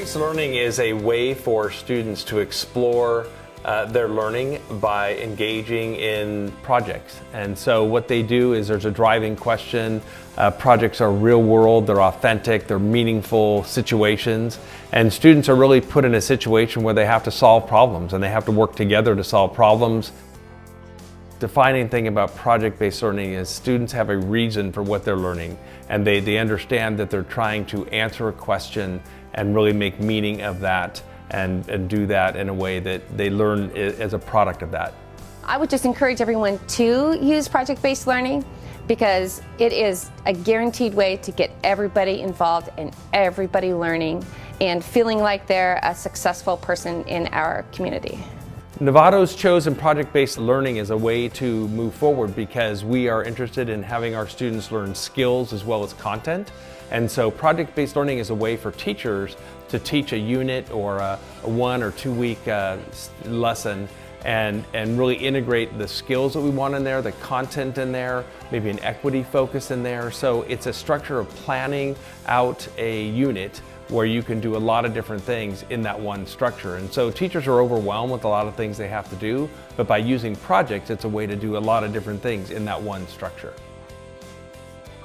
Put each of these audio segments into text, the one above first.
Project-based learning is a way for students to explore their learning by engaging in projects. And so what they do is there's a driving question. Projects are real world, they're authentic, they're meaningful situations. And students are really put in a situation where they have to solve problems and they have to work together to solve problems. Defining thing about project-based learning is students have a reason for what they're learning, and they understand that they're trying to answer a question and really make meaning of that and do that in a way that they learn as a product of that. I would just encourage everyone to use project-based learning because it is a guaranteed way to get everybody involved and everybody learning and feeling like they're a successful person in our community. Novato's chosen project-based learning as a way to move forward because we are interested in having our students learn skills as well as content. And so project-based learning is a way for teachers to teach a unit or a 1 or 2 week lesson and really integrate the skills that we want in there, the content in there, maybe an equity focus in there. So it's a structure of planning out a unit where you can do a lot of different things in that one structure. And so teachers are overwhelmed with a lot of things they have to do, but by using projects, it's a way to do a lot of different things in that one structure.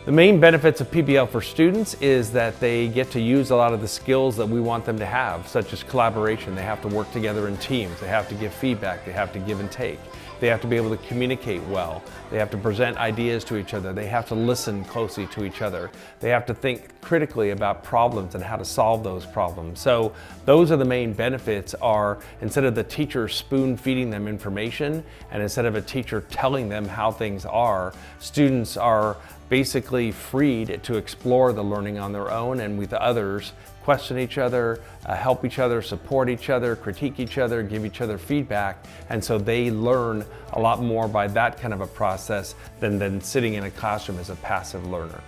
The main benefits of PBL for students is that they get to use a lot of the skills that we want them to have, such as collaboration. They have to work together in teams. They have to give feedback. They have to give and take. They have to be able to communicate well. They have to present ideas to each other. They have to listen closely to each other. They have to think critically about problems and how to solve those problems. So those are the main benefits are instead of the teacher spoon feeding them information and instead of a teacher telling them how things are, students are basically freed to explore the learning on their own and with others, question each other, help each other, support each other, critique each other, give each other feedback. And so they learn a lot more by that kind of a process than sitting in a classroom as a passive learner.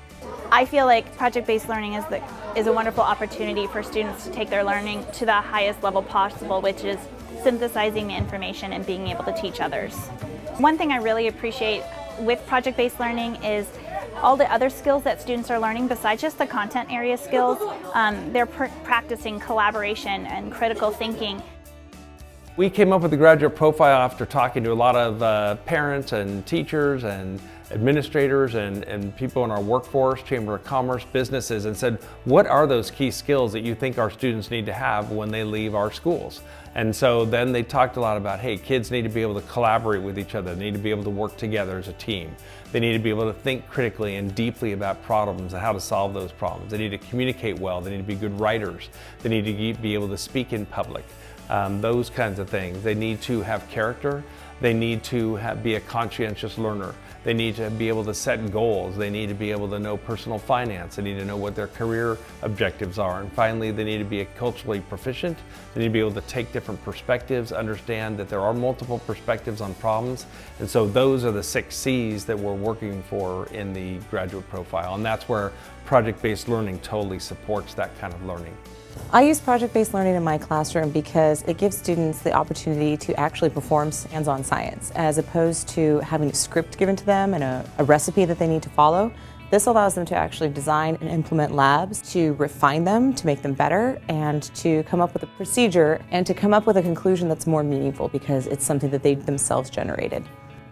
I feel like project-based learning is a wonderful opportunity for students to take their learning to the highest level possible, which is synthesizing the information and being able to teach others. One thing I really appreciate with project-based learning is all the other skills that students are learning besides just the content area skills. They're practicing collaboration and critical thinking. We came up with the graduate profile after talking to a lot of parents and teachers and administrators and people in our workforce, Chamber of Commerce, businesses, and said, what are those key skills that you think our students need to have when they leave our schools? And so then they talked a lot about, hey, kids need to be able to collaborate with each other. They need to be able to work together as a team. They need to be able to think critically and deeply about problems and how to solve those problems. They need to communicate well. They need to be good writers. They need to be able to speak in public. Those kinds of things. They need to have character. They need to be a conscientious learner. They need to be able to set goals. They need to be able to know personal finance. They need to know what their career objectives are. And finally, they need to be culturally proficient. They need to be able to take different perspectives, understand that there are multiple perspectives on problems. And so those are the 6 C's that we're working for in the graduate profile. And that's where project-based learning totally supports that kind of learning. I use project-based learning in my classroom because it gives students the opportunity to actually perform hands-on science as opposed to having a script given to them and a recipe that they need to follow. This allows them to actually design and implement labs to refine them, to make them better, and to come up with a procedure and to come up with a conclusion that's more meaningful because it's something that they themselves generated.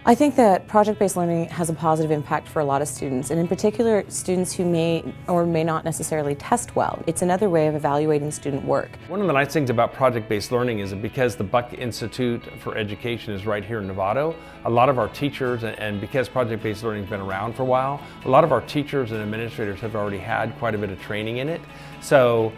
I think that project-based learning has a positive impact for a lot of students, and in particular, students who may or may not necessarily test well. It's another way of evaluating student work. One of the nice things about project-based learning is that because the Buck Institute for Education is right here in Novato, a lot of our teachers, and because project-based learning has been around for a while, a lot of our teachers and administrators have already had quite a bit of training in it. So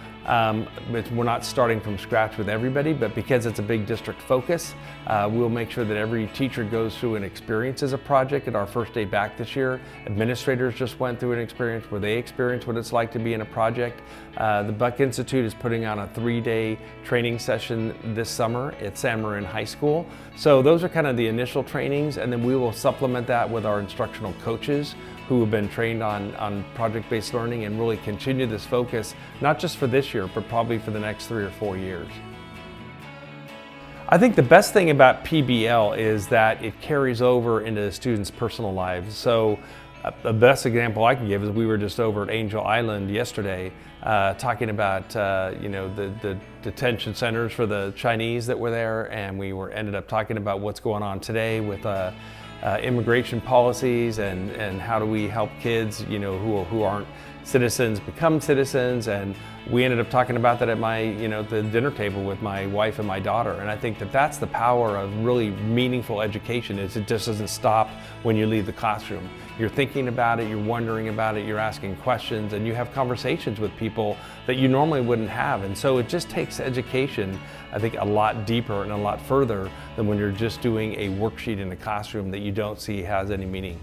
we're not starting from scratch with everybody, but because it's a big district focus, we'll make sure that every teacher goes through an experience as a project. At our first day back this year, administrators just went through an experience where they experienced what it's like to be in a project. The Buck Institute is putting on a 3-day training session this summer at San Marin High School. So those are kind of the initial trainings, and then we will supplement that with our instructional coaches who have been trained on project-based learning and really continue this focus, not just for this year, but probably for the next 3 or 4 years. I think the best thing about PBL is that it carries over into the students' personal lives. So The best example I can give is we were just over at Angel Island yesterday talking about the detention centers for the Chinese that were there, and we ended up talking about what's going on today with immigration policies and how do we help kids who aren't citizens become citizens. And we ended up talking about that at the dinner table with my wife and my daughter. And I think that that's the power of really meaningful education, is it just doesn't stop when you leave the classroom. You're thinking about it, you're wondering about it, you're asking questions, and you have conversations with people that you normally wouldn't have. And so it just takes education, I think, a lot deeper and a lot further than when you're just doing a worksheet in the classroom that you don't see has any meaning.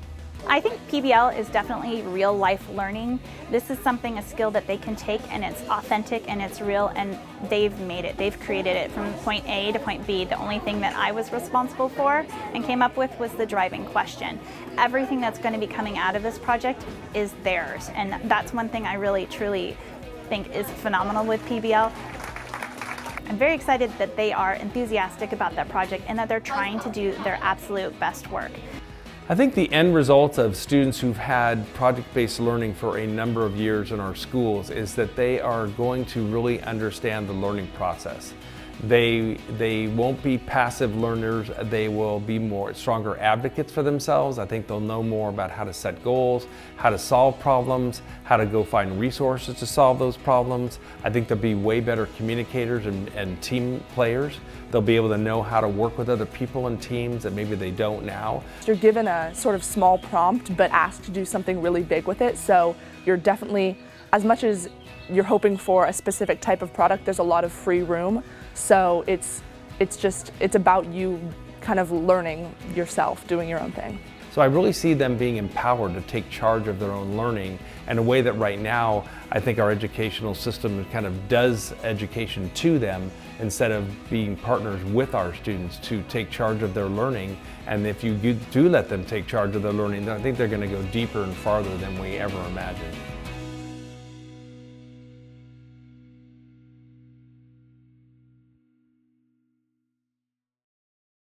I think PBL is definitely real life learning. This is a skill that they can take, and it's authentic and it's real, and they've made it. They've created it from point A to point B. The only thing that I was responsible for and came up with was the driving question. Everything that's going to be coming out of this project is theirs, and that's one thing I really truly think is phenomenal with PBL. I'm very excited that they are enthusiastic about that project and that they're trying to do their absolute best work. I think the end result of students who've had project-based learning for a number of years in our schools is that they are going to really understand the learning process. They won't be passive learners, they will be stronger advocates for themselves. I think they'll know more about how to set goals, how to solve problems, how to go find resources to solve those problems. I think they'll be way better communicators and team players. They'll be able to know how to work with other people and teams that maybe they don't now. You're given a sort of small prompt but asked to do something really big with it, so you're definitely, as much as you're hoping for a specific type of product, there's a lot of free room. So it's about you kind of learning yourself, doing your own thing. So I really see them being empowered to take charge of their own learning in a way that right now I think our educational system kind of does education to them instead of being partners with our students to take charge of their learning. And if you do let them take charge of their learning, I think they're going to go deeper and farther than we ever imagined.